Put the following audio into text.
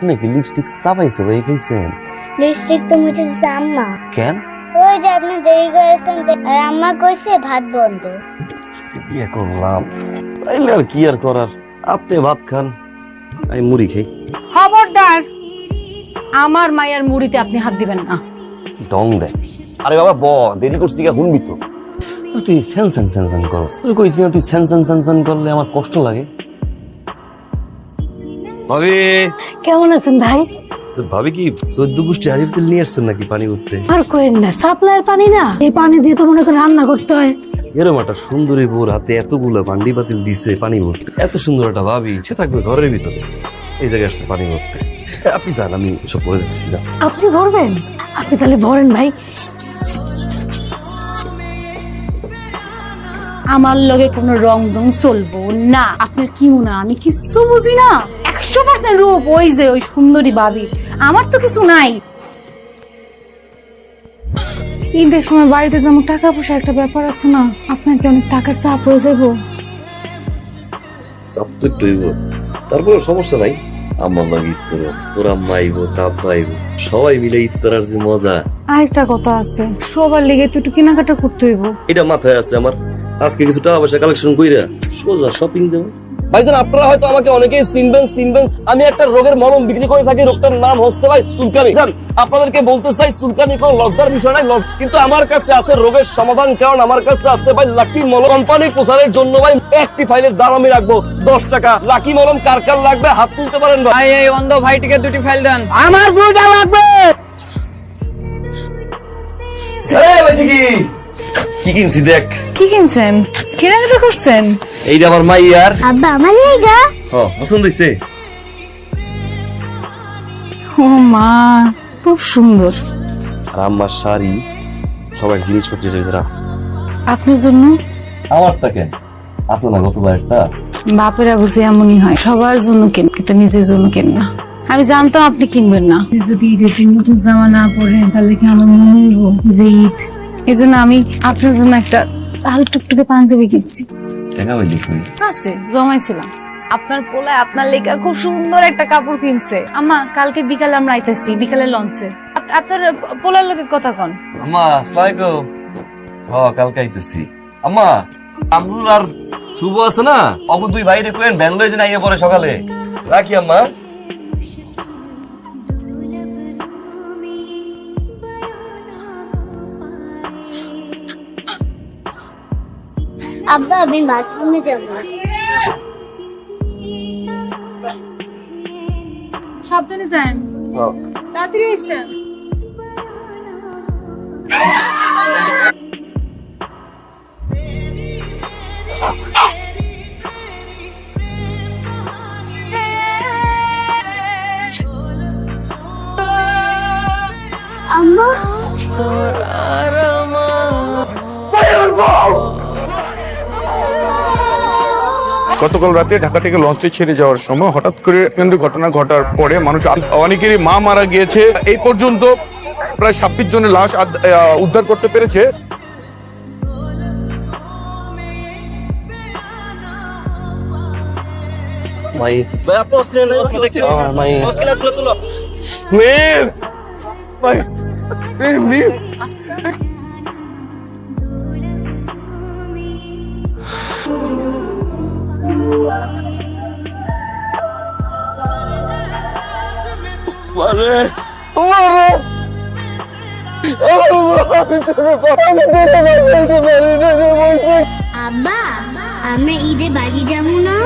আপনি কি লিপস্টিক চাপাইছে ভাই খাইছেন? লিপস্টিক তো মুছে দিছে আম্মা। কেন? ওই যে আপনি দেরি করেছেন আর আম্মা কইছে ভাত বন্ধ। বিয়ে করলাম তাইলে আর কি আর করার, আপনি ভাত খান আমি মুড়ি খাই। খবরদার, আমার মায়ের মুড়িতে আপনি হাত দিবেন না। ডং দেয়। আরে বাবা দেরি করছি গা, শুনবি তো। তুই স্যানসান স্যানসান করস, তুই কইছিস না তুই স্যানসান স্যানসান করলে আমার কষ্ট লাগে। ভাবি কেমন আছেন ভাই? ভাবি কি 14 গোষ্ঠী হাড়ি ভিতরে নিয়ে আসছেন নাকি পানি উঠতে? আর কোয়েন না, সাপ্লাইয়ের পানি না, এই পানি দিয়ে তো মনে করে রান্না করতে হয়। এরকম একটা সুন্দরী বউর হাতে এতগুলো বান্ডি বাতিল দিছে পানি ভরতে, এত সুন্দর একটা ভাবি সে থাকবে ঘরের ভিতরে, এই জায়গায় আসছে পানি ভরতে। আপনি যান, আমি সব বলে দিচ্ছি। আপনি ভরবেন? আপনি তাহলে ভরেন ভাই। আমার লগে কোনো রং চলবো না। আপনার কি মনে হয় আমি কিছু বুঝি না? 100% রূপ ওই যে ওই সুন্দরী ভাবি, আমার তো কিছু নাই। ঈদের সময় বাড়িতে যেমন টাকা পয়সা একটা ব্যাপার আছে না, আপনার কি অনেক টাকার চাপ হয়ে যাবো? সব তো একটু হইব, তারপর সমস্যা নাই। আম্মা মা ঈদ করো, তোর আম্মা আইব, তোর আব্বা আইব, সবাই মিলে ঈদ করার যে মজা। আরেকটা কথা আছে, সবার লেগে তো একটু কেনাকাটা করতে হইব। এটা মাথায় আছে আমার। আজকে কিছু টাকা পয়সা কালেকশন কইরা সোজা শপিং যাবো। ভাইজান আপনারা হয়তো আমাকে অনেকেই চিনবেন, আমি একটা রোগের মলম বিক্রি করে থাকি, রোগটার নাম হচ্ছে ভাই চুলকানি। আপনাদেরকে বলতে চাই চুলকানি কোনো লজ্জার বিষয় নাই, কিন্তু আমার কাছে আছে রোগের সমাধান। কারণ আমার কাছে আছে ভাই লাকি মলম। কোম্পানির প্রচারের জন্য ভাই একটি ফাইলের দাম আমি রাখবো 10 টাকা। লাকি মলম কার কার লাগবে হাত তুলতে পারেন ভাই। এই অন্ধ ভাইটিকে 2টি ফাইল দেন। আমার দুইটা লাগবে। কি কিনছি দেখ। কি কিনছেন? কেনাকাটা করছেন? এইটা আমার মাইয়ার। আব্বা আমার লাগা। পছন্দ হইছে? ও মা, খুব সুন্দর। আর আমার শাড়ি, সবার জিনিসপত্রের ভিতরে আছে। আপনার জন্য? আমারটা কেন আছে না গতবার একটা? বাপেরা বুঝে এমনই হয়, সবার জন্য কেন কিন্তু নিজের জন্য কেন না। আমি জানতাম আপনি কিনবেন না। যদি ঈদের দিন নতুন জামা না পরেন তাহলে কি আমার মনে হইব যে ঈদ। এই জন্য আমি আপনার জন্য একটা লাল টুকটুকে পাঞ্জাবি কিনছি। টাকা পাইলি কই? আছে, জমাইছিলাম। আপনার পোলায় আপনার লেখা খুব সুন্দর একটা কাপড় কিনছে। আম্মা কালকে বিকালে আমরা আইতেছি, বিকালে লঞ্চে। আপনার পোলার লোকের কথা কন। আম্মা আসসালামু আলাইকুম। কালকে আইতেছি। আম্মা আমরুল আর শুভ আছে না, অবু দুই বাইরে কইেন ভ্যান লয়ে যেন আইয়া পরে সকালে। রাখি আম্মা। আব্বা আমি বাথরুমে যাব। সাবধানে যান, তাড়াতাড়ি এসেন। আম্মা গতকাল রাতে ঢাকা থেকে লঞ্চে ছেড়ে যাওয়ার সময় হঠাৎ করে কেন্দ্র ঘটনা ঘটার পরে মানুষ অনেকেরই মা মারা গিয়েছে। এই পর্যন্ত প্রায় 26 জনের লাশ উদ্ধার করতে পেরেছে। মাই ভাই আপনি অস্ট্রেলিয়া দেখতেছি। মাই অস্ট্রেলিয়া তুলো ভাই আব্বা আমরা ঈদে বাড়ি যাবো না?